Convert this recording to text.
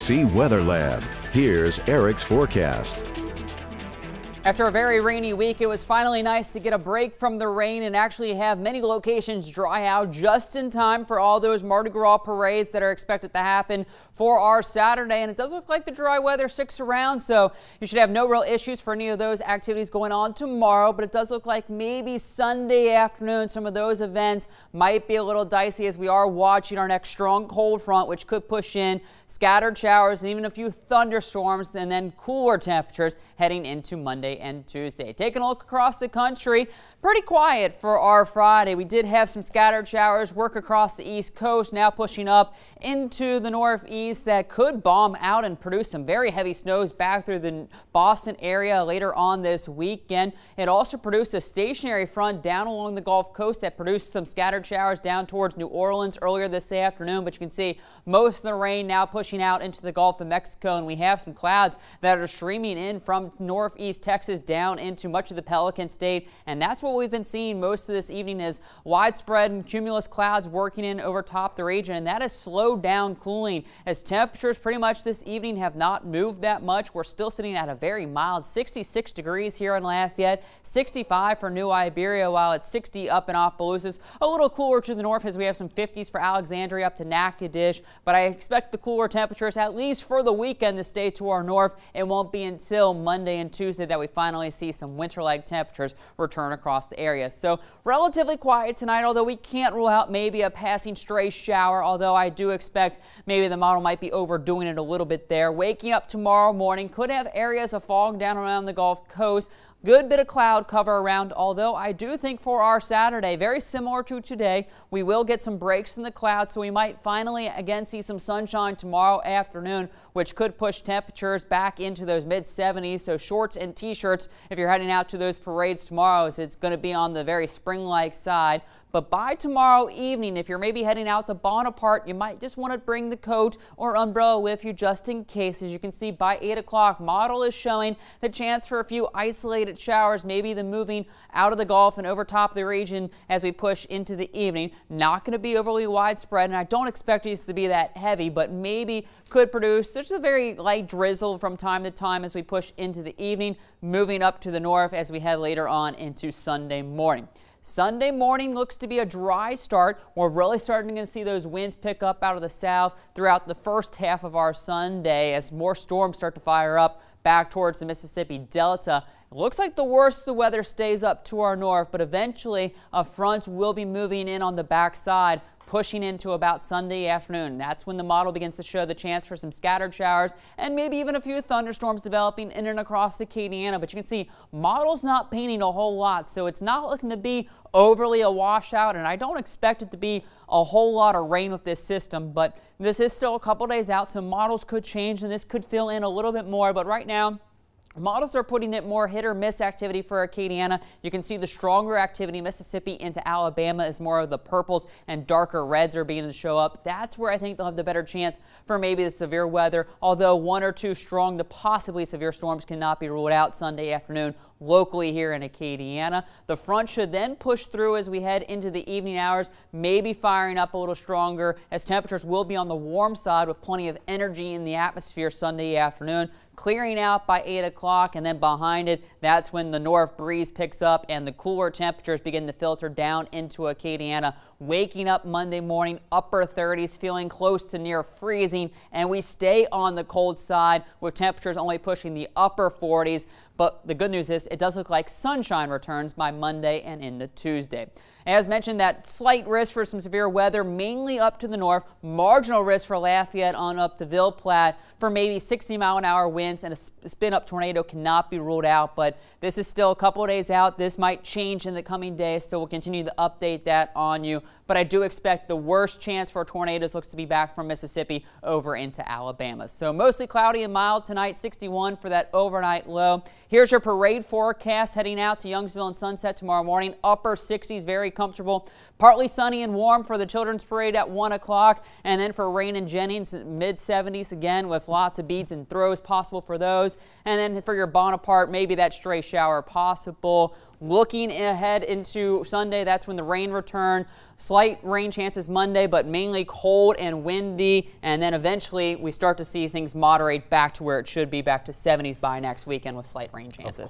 See Weather Lab. Here's Eric's forecast. After a very rainy week, it was finally nice to get a break from the rain and actually have many locations dry out just in time for all those Mardi Gras parades that are expected to happen for our Saturday. And it does look like the dry weather sticks around, so you should have no real issues for any of those activities going on tomorrow. But it does look like maybe Sunday afternoon, some of those events might be a little dicey as we are watching our next strong cold front, which could push in scattered showers and even a few thunderstorms, and then cooler temperatures heading into Monday and Tuesday. Taking a look across the country, pretty quiet for our Friday. We did have some scattered showers work across the East Coast, now pushing up into the Northeast that could bomb out and produce some very heavy snows back through the Boston area later on this weekend. It also produced a stationary front down along the Gulf Coast that produced some scattered showers down towards New Orleans earlier this afternoon, but you can see most of the rain now pushing out into the Gulf of Mexico, and we have some clouds that are streaming in from northeast Texas down into much of the Pelican State, and that's what we've been seeing most of this evening is widespread and cumulus clouds working in over top the region, and that has slowed down cooling as temperatures pretty much this evening have not moved that much. We're still sitting at a very mild 66 degrees here in Lafayette, 65 for New Iberia, while it's 60 up in Opelousas. A little cooler to the north as we have some 50s for Alexandria up to Natchitoches, but I expect the cooler temperatures at least for the weekend to stay to our north. It won't be until Monday and Tuesday that we finally see some winter-like temperatures return across the area. So relatively quiet tonight, although we can't rule out maybe a passing stray shower, although I do expect maybe the model might be overdoing it a little bit there. Waking up tomorrow morning, could have areas of fog down around the Gulf Coast. Good bit of cloud cover around, although I do think for our Saturday, very similar to today, we will get some breaks in the clouds, so we might finally again see some sunshine tomorrow afternoon, which could push temperatures back into those mid-70s. So shorts and t-shirts, if you're heading out to those parades tomorrow, it's going to be on the very spring-like side. But by tomorrow evening, if you're maybe heading out to Bonaparte, you might just want to bring the coat or umbrella with you just in case. As you can see, by 8 o'clock, model is showing the chance for a few isolated showers, maybe the moving out of the Gulf and over top of the region as we push into the evening. Not going to be overly widespread, and I don't expect these to be that heavy, but maybe could produce just a very light drizzle from time to time as we push into the evening, moving up to the north as we head later on into Sunday morning. Sunday morning looks to be a dry start. We're really starting to see those winds pick up out of the south throughout the first half of our Sunday as more storms start to fire up back towards the Mississippi Delta. It looks like the worst of the weather stays up to our north, but eventually a front will be moving in on the backside, pushing into about Sunday afternoon. That's when the model begins to show the chance for some scattered showers and maybe even a few thunderstorms developing in and across the Acadiana. But you can see model's not painting a whole lot, so it's not looking to be overly a washout, and I don't expect it to be a whole lot of rain with this system. But this is still a couple days out, so models could change and this could fill in a little bit more. But right now, models are putting it more hit or miss activity for Acadiana. You can see the stronger activity Mississippi into Alabama is more of the purples and darker reds are beginning to show up. That's where I think they'll have the better chance for maybe the severe weather, although one or two strong to possibly severe storms cannot be ruled out Sunday afternoon locally here in Acadiana. The front should then push through as we head into the evening hours, maybe firing up a little stronger as temperatures will be on the warm side with plenty of energy in the atmosphere Sunday afternoon, clearing out by 8 o'clock, and then behind it, that's when the north breeze picks up and the cooler temperatures begin to filter down into Acadiana. Waking up Monday morning, upper 30s, feeling close to near freezing, and we stay on the cold side with temperatures only pushing the upper 40s. But the good news is it does look like sunshine returns by Monday and into Tuesday. As mentioned, that slight risk for some severe weather, mainly up to the north. Marginal risk for Lafayette on up to Ville Platte for maybe 60-mile-an-hour winds, and a spin-up tornado cannot be ruled out. But this is still a couple of days out. This might change in the coming days, so we'll continue to update that on you. But I do expect the worst chance for tornadoes looks to be back from Mississippi over into Alabama. So mostly cloudy and mild tonight, 61 for that overnight low. Here's your parade forecast heading out to Youngsville and Sunset tomorrow morning. Upper 60s, very comfortable. Partly sunny and warm for the Children's Parade at 1 o'clock. And then for Rain and Jennings, mid-70s again with lots of beads and throws possible for those. And then for your Bonaparte, maybe that stray shower possible. Looking ahead into Sunday, that's when the rain return. Slight rain chances Monday, but mainly cold and windy. And then eventually we start to see things moderate back to where it should be, back to 70s by next weekend with slight rain chances.